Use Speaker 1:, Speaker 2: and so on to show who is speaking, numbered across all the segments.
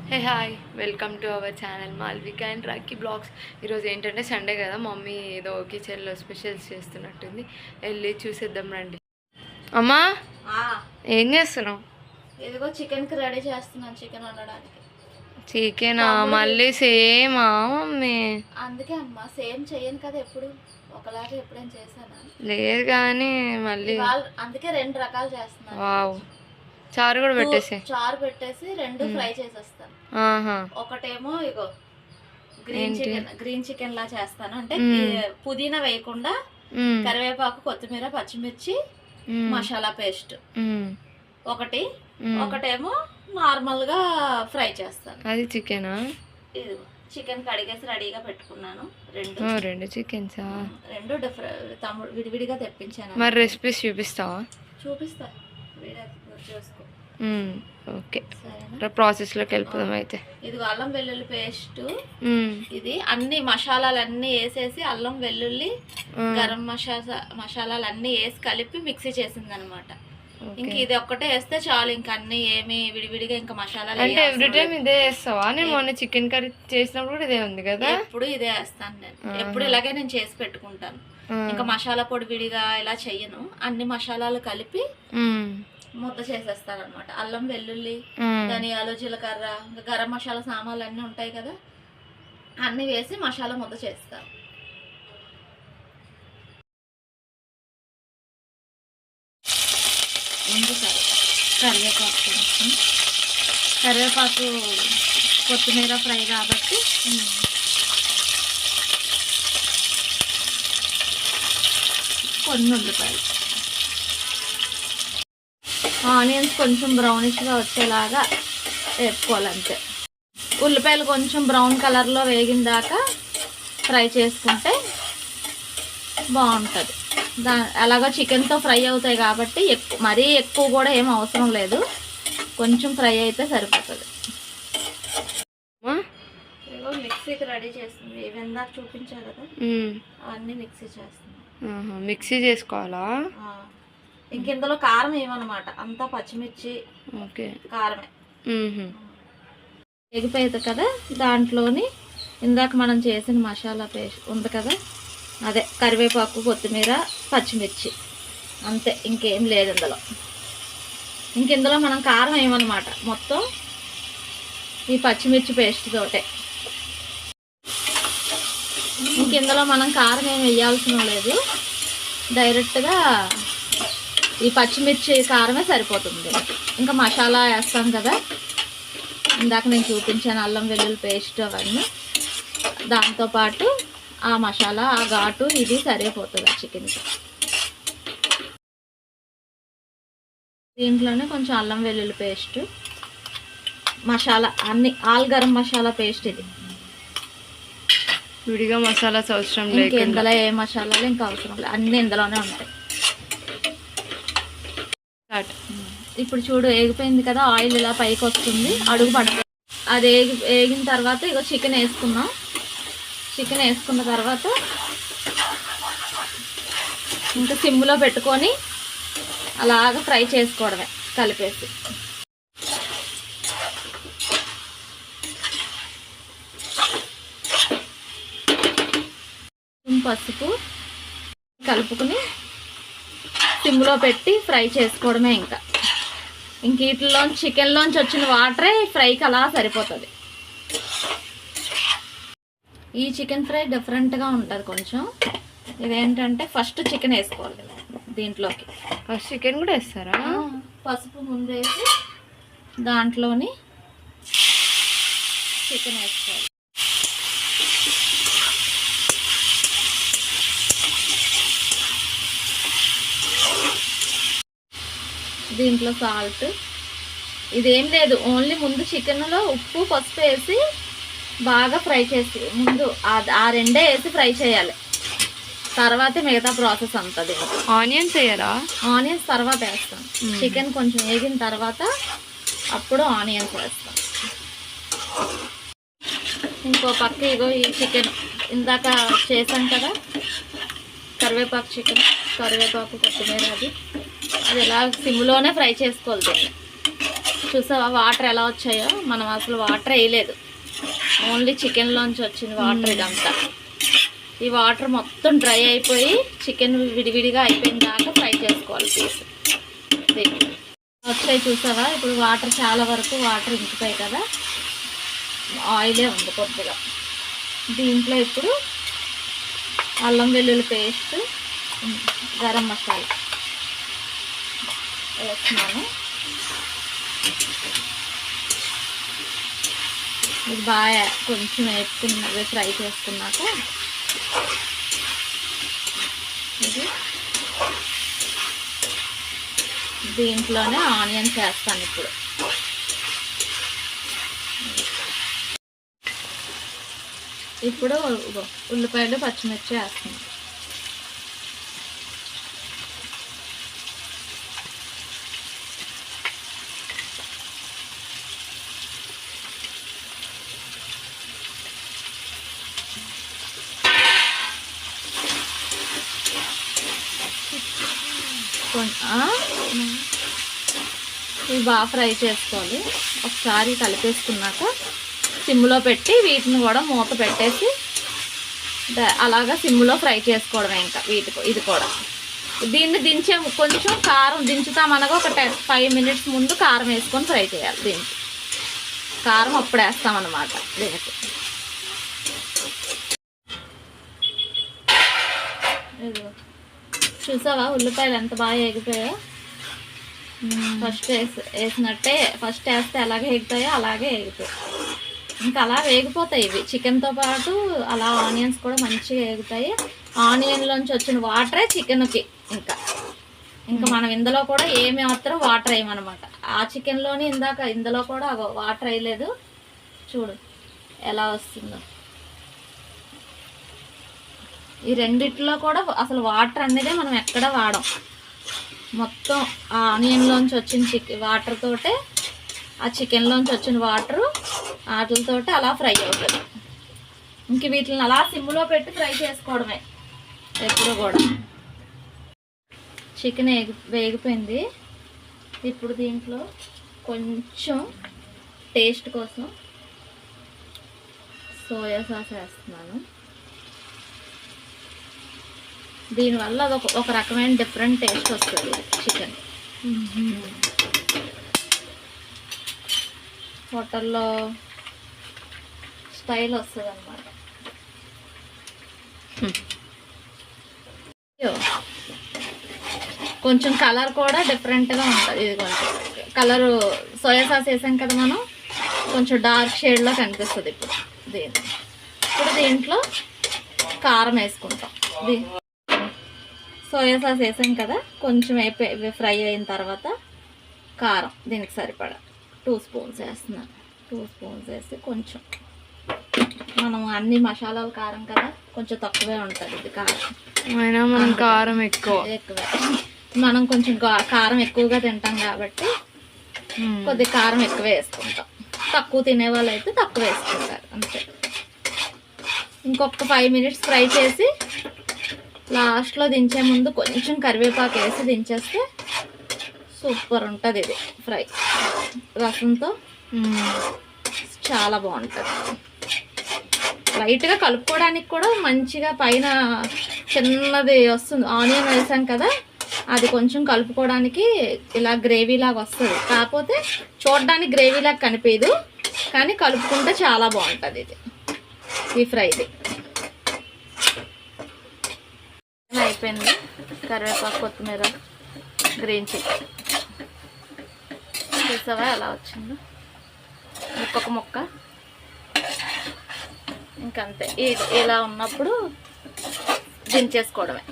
Speaker 1: Hey hi, welcome to our channel Malvika and Rocky blogs. ఈరోజు ఏంటంటే Sunday కదా, mummy ఏదో కిచెన్లో స్పెషల్స్ చేస్తున్నట్టుంది. వెళ్ళి చూసేద్దాం రండి. అమ్మా ఏం చేస్తున్నావు?
Speaker 2: ఇదిగో చికెన్కి రెడీ చేస్తున్నాను, చికెన్ వండడానికి.
Speaker 1: చికెనా? మళ్ళీ సేమా మమ్మీ?
Speaker 2: అందుకే అమ్మా సేమ్ చేయను కదా, ఎప్పుడు ఒకలాగా ఎప్పుడైనా చేశానా?
Speaker 1: లేదు కానీ మళ్ళీ
Speaker 2: అందుకే రెండు రకాలు చేస్తున్నాను.
Speaker 1: వావ్, చారు కూడా పెట్టేసి
Speaker 2: చారు పెట్టేసి రెండు ఫ్రై చేసేస్తాను. ఒకటేమో ఇగో గ్రీన్ చికెన్ లా చేస్తాను, అంటే పుదీనా వేయకుండా కరివేపాకు, కొత్తిమీర, పచ్చిమిర్చి, మసాలా పేస్ట్ ఒకటి. ఒకటేమో నార్మల్ గా ఫ్రై చేస్తాను.
Speaker 1: అది చికెనా?
Speaker 2: ఇదిగో చికెన్ కడిగేసి రెడీగా పెట్టుకున్నాను.
Speaker 1: రెండు చికెన్సా?
Speaker 2: రెండు తమ్ముడు విడివిడిగా తెప్పించాను.
Speaker 1: మరి రెసిపీస్ చూపిస్తావా?
Speaker 2: చూపిస్తా, చూసుకో.
Speaker 1: ఓకే, ప్రాసెస్లోకి వెళ్ళిపోదాం అయితే.
Speaker 2: ఇది అల్లం వెల్లుల్లి పేస్ట్. ఇది అన్ని మసాలాలు అన్నీ వేసేసి అల్లం వెల్లుల్లి గరం మసాలాలు అన్నీ వేసి కలిపి మిక్సీ చేసింది అనమాట. ఇంక ఇది ఒక్కటే వేస్తే చాలు, ఇంక అన్ని ఏమి విడివిడిగా ఇంకా మసాలాలు.
Speaker 1: అంటే ఎవ్రీ టైం ఇదే వేస్తావా? నేను మొన్న చికెన్ కర్రీ చేసినప్పుడు కూడా ఇదే ఉంది కదా.
Speaker 2: ఎప్పుడు ఇదే వేస్తాను నేను, ఎప్పుడు ఇలాగే నేను చేసి పెట్టుకుంటాను. ఇంకా మసాలా పొడి విడిగా ఇలా చెయ్యను, అన్ని మసాలాలు కలిపి ముద్ద చేసేస్తాను అనమాట. అల్లం వెల్లుల్లి, ధనియాలు, జీలకర్ర, ఇంకా గరం మసాలా సామాన్లు అన్నీ ఉంటాయి కదా, అన్నీ వేసి మసాలా ముద్ద చేస్తాను. కరివేపాకు కొత్తిమీర ఫ్రై కాబట్టి కొన్ని ఉల్లిపాయలు, ఆనియన్స్ కొంచెం బ్రౌనిష్గా వచ్చేలాగా వేపుకోవాలంతే. ఉల్లిపాయలు కొంచెం బ్రౌన్ కలర్లో వేగిన దాకా ఫ్రై చేసుకుంటే బాగుంటుంది. అలాగా చికెన్తో ఫ్రై అవుతాయి కాబట్టి మరీ ఎక్కువ కూడా ఏం అవసరం లేదు, కొంచెం ఫ్రై అయితే సరిపోతుంది. మిక్సీకి రెడీ చేస్తుంది, ఇవి ఇందాక చూపించా కదా, అవన్నీ మిక్సీ చేస్తుంది.
Speaker 1: మిక్సీ చేసుకోవాలా?
Speaker 2: ఇంక ఇందులో కారం ఏమన్నమాట, అంతా పచ్చిమిర్చి కారమే. ఎగిపోయేది కదా, దాంట్లోని ఇందాక మనం చేసిన మసాలా పేస్ట్ ఉంది కదా, అదే కరివేపాకు, కొత్తిమీర, పచ్చిమిర్చి, అంతే, ఇంకేం లేదు ఇందులో. ఇందులో మనం కారం ఏమన్నమాట, మొత్తం ఈ పచ్చిమిర్చి పేస్ట్ తోటే. ఇందులో మనం కారం ఏమి వేయాల్సిన లేదు, డైరెక్ట్గా ఈ పచ్చిమిర్చి కారమే సరిపోతుంది. ఇంకా మసాలా వేస్తాం కదా, ఇందాక నేను చూపించాను అల్లం వెల్లుల్లి పేస్ట్ అవన్నీ, దాంతోపాటు ఆ మసాలా, ఆ ఘాటు, ఇది సరిపోతుంది చికెన్కి. దీంట్లోనే కొంచెం అల్లం వెల్లుల్లి పేస్ట్, మసాలా అన్ని, ఆల్ గరం మసాలా పేస్ట్. ఇది
Speaker 1: విడిగా మసాలాస్ అవసరం లేదు,
Speaker 2: ఇందులో ఏ మసాలాలు ఇంకా అవసరం లేదు, అన్నీ ఇందులోనే ఉంటాయి. ఇప్పుడు చూడు వేగిపోయింది కదా, ఆయిల్ ఇలా పైకి వస్తుంది, అడుగు పడుతుంది. అది వేగిన తర్వాత ఇగో చికెన్ వేసుకున్నాం. చికెన్ వేసుకున్న తర్వాత ఇంకా సిమ్లో పెట్టుకొని అలాగ ఫ్రై చేసుకోవడమే కలిపేసి. పసుపు కలుపుకుని సిమ్లో పెట్టి ఫ్రై చేసుకోవడమే. ఇంకా వీటిలోంచి చికెన్లోంచి వచ్చిన వాటరే ఫ్రైకి అలా సరిపోతుంది. ఈ చికెన్ ఫ్రై డిఫరెంట్గా ఉంటుంది కొంచెం. ఇదేంటంటే ఫస్ట్ చికెన్ వేసుకోవాలి దీంట్లోకి.
Speaker 1: ఫస్ట్ చికెన్ కూడా వేస్తారా?
Speaker 2: పసుపు ముందేసి దాంట్లోని చికెన్ వేసుకోవాలి. దీంట్లో సాల్ట్, ఇదేం లేదు, ఓన్లీ ముందు చికెన్లో ఉప్పు, పసుపు వేసి బాగా ఫ్రై చేసి ముందు ఆ రెండే వేసి ఫ్రై చేయాలి. తర్వాతే మిగతా ప్రాసెస్ అంతా.
Speaker 1: ఆనియన్స్ వేయరా?
Speaker 2: ఆనియన్స్ తర్వాత వేస్తాం. చికెన్ కొంచెం వేగిన తర్వాత అప్పుడు ఆనియన్స్ వేస్తాం. ఇంకో పక్క ఇగో ఈ చికెన్ ఇందాక చేసాం కదా, కరివేపాకు చికెన్, కరివేపాకు, కొత్తిమీర, అది ఎలా సిమ్లోనే ఫ్రై చేసుకోవాలి దీన్ని. చూసావా వాటర్ ఎలా వచ్చాయో? మనం అసలు వాటర్ వేయలేదు, ఓన్లీ చికెన్లోంచి వచ్చింది వాటర్ ఇదంతా. ఈ వాటర్ మొత్తం డ్రై అయిపోయి చికెన్ విడివిడిగా అయిపోయిన దాకా ఫ్రై చేసుకోవాలి పీస్. వచ్చాయి చూసావా? ఇప్పుడు వాటర్ చాలా వరకు వాటర్ ఇంకిపోయాయి కదా, ఆయిలే ఉంది కొద్దిగా. దీంట్లో ఇప్పుడు అల్లం వెల్లుల్లి పేస్ట్, గరం మసాలా వేస్తున్నాను. ఇది బాగా కొంచెం వేపుకున్నది ఫ్రై చేసుకున్నాక ఇది దీంట్లోనే ఆనియన్స్ వేస్తాను ఇప్పుడు. ఇప్పుడు ఉల్లిపాయలు పచ్చిమిర్చి వేస్తాను. ఇవి బాగా ఫ్రై చేసుకోవాలి. ఒకసారి కలిపేసుకున్నాక సిమ్లో పెట్టి వీటిని కూడా మూత పెట్టేసి అలాగా సిమ్లో ఫ్రై చేసుకోవడమే. ఇంకా ఇది కూడా దీన్ని దించే కొంచెం కారం దించుతామనగా ఒక 5 మినిట్స్ ముందు కారం వేసుకొని ఫ్రై చేయాలి. దీనికి కారం అప్పుడు వేస్తామన్నమాట. దీనికి చూసావా ఉల్లిపాయలు ఎంత బాగా ఎగిపోయాయో? ఫస్ట్ వేసినట్టే, ఫస్ట్ వేస్తే ఎలాగే ఎగుతాయో అలాగే ఎగుతాయి. ఇంకా అలా వేగిపోతాయి ఇవి చికెన్తో పాటు. అలా ఆనియన్స్ కూడా మంచిగా ఎగుతాయి. ఆనియన్లోంచి వచ్చిన వాటరే చికెన్కి. ఇంకా మనం ఇందులో కూడా ఏమి మాత్రం వాటర్ వేయమన్నమాట. ఆ చికెన్లోని ఇందులో కూడా వాటర్ వేయలేదు. చూడు ఎలా వస్తుందో. ఈ రెండిట్లో కూడా అసలు వాటర్ అనేదే మనం ఎక్కడ వాడం. మొత్తం ఆ ఆనియన్లోంచి వచ్చిన వాటర్ తోటే, ఆ చికెన్లోంచి వచ్చిన వాటరు వాటితోటి అలా ఫ్రై అవుతుంది. ఇంక వీటిని అలా సిమ్లో పెట్టి ఫ్రై చేసుకోవడమే ఎప్పుడు కూడా. చికెన్ వేగిపోయింది. ఇప్పుడు దీంట్లో కొంచెం టేస్ట్ కోసం సోయా సాస్ వేస్తున్నాను. దీనివల్ల ఒక రకమైన డిఫరెంట్ టేస్ట్ వస్తుంది చికెన్. హోటల్లో స్టైల్ వస్తుంది అన్నమాట. కొంచెం కలర్ కూడా డిఫరెంట్గా ఉంటుంది. ఇది కొంచెం కలరు సోయా సాస్ వేసాం కదా మనం, కొంచెం డార్క్ షేడ్లో కనిపిస్తుంది. ఇప్పుడు దీంట్లో కారం వేసుకుంటాం. సోయా సాస్ వేసాం కదా, కొంచెం ఫ్రై అయిన తర్వాత కారం దీనికి సరిపడా 2 స్పూన్స్ వేస్తున్నాను. 2 స్పూన్స్ వేసి కొంచెం, మనం అన్ని మసాలాలు కారం కదా, కొంచెం తక్కువే ఉంటుంది ఇది కారం.
Speaker 1: మనం కారం ఎక్కువే,
Speaker 2: మనం కొంచెం కారం ఎక్కువగా తింటాం కాబట్టి కొద్దిగా కారం ఎక్కువ వేసుకుంటాం. తక్కువ తినే వాళ్ళు అయితే తక్కువ వేసుకుంటారు అంతే. ఇంకొక 5 మినిట్స్ ఫ్రై చేసి లాస్ట్లో దించే ముందు కొంచెం కరివేపాకు వేసి దించేస్తే సూపర్ ఉంటుంది ఇది ఫ్రై. రసంతో చాలా బాగుంటుంది. లైట్గా కలుపుకోవడానికి కూడా మంచిగా పైన చిన్నది వస్తుంది. ఆనియన్ వేసాం కదా, అది కొంచెం కలుపుకోవడానికి ఇలా గ్రేవీ లాగా వస్తుంది. కాకపోతే చూడడానికి గ్రేవీ లాగా కనిపించదు, కానీ కలుపుకుంటే చాలా బాగుంటుంది ఇది ఈ ఫ్రైది. అయిపోయింది. కరివేపాకు, కొత్తిమీర, గ్రీన్ చిల్లీ చూసావా ఎలా వచ్చిందో? ముక్కకు ముక్క. ఇంకంతే. ఇలా ఉన్నప్పుడు దించేసుకోవడమే.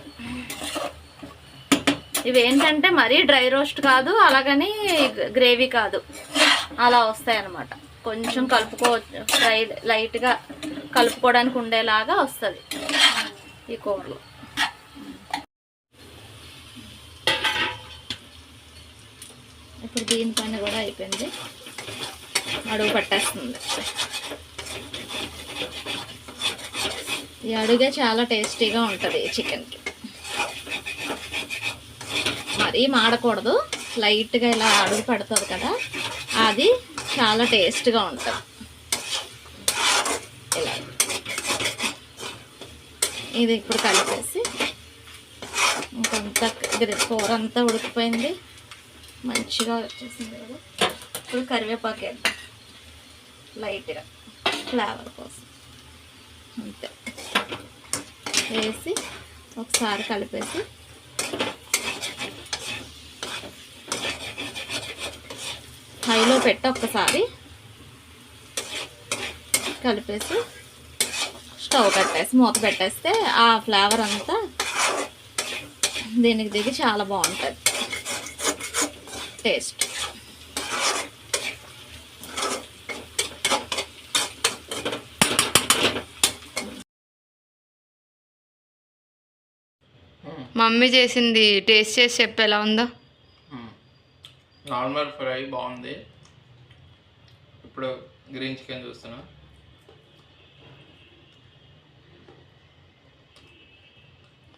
Speaker 2: ఇవి ఏంటంటే మరీ డ్రై రోస్ట్ కాదు, అలాగని గ్రేవీ కాదు, అలా వస్తాయి అన్నమాట. కొంచెం ఫ్రై లైట్గా కలుపుకోవడానికి ఉండేలాగా వస్తుంది ఈ కూరలో. ఇప్పుడు దీనిపైన కూడా అయిపోయింది, అడుగు పట్టేస్తుంది. ఈ అడుగే చాలా టేస్టీగా ఉంటుంది చికెన్కి. మరీ మాడకూడదు, లైట్గా ఇలా అడుగు పడుతుంది కదా, ఆ అది చాలా టేస్ట్గా ఉంటుంది. ఇలా ఇది ఇప్పుడు కలిపేసి ఇంకొంత కూర అంతా ఉడికిపోయింది, మంచిగా వచ్చేసింది కదా. ఇప్పుడు కరివేపాకు వేద్దాం లైట్గా ఫ్లేవర్ కోసం, అంతే. వేసి ఒకసారి కలిపేసి హైలో పెట్టి ఒక్కసారి కలిపేసి స్టవ్ పెట్టేసి మూత పెట్టేస్తే ఆ ఫ్లేవర్ అంతా దీనికి దిగి చాలా బాగుంటుంది టేస్ట్.
Speaker 1: మమ్మీ చేసింది టేస్ట్ చేసి చెప్పు ఎలా ఉందో.
Speaker 3: నార్మల్ ఫ్రై బాగుంది. ఇప్పుడు గ్రీన్ చికెన్ చూస్తున్నా.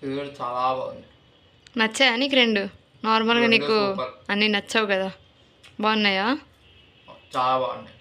Speaker 3: ఇది కూడా చాలా బాగుంది.
Speaker 1: నచ్చాయా నీకు రెండు? నార్మల్గా నీకు అన్నీ నచ్చావు కదా, బాగున్నాయా?
Speaker 3: చాలా బాగున్నాయి.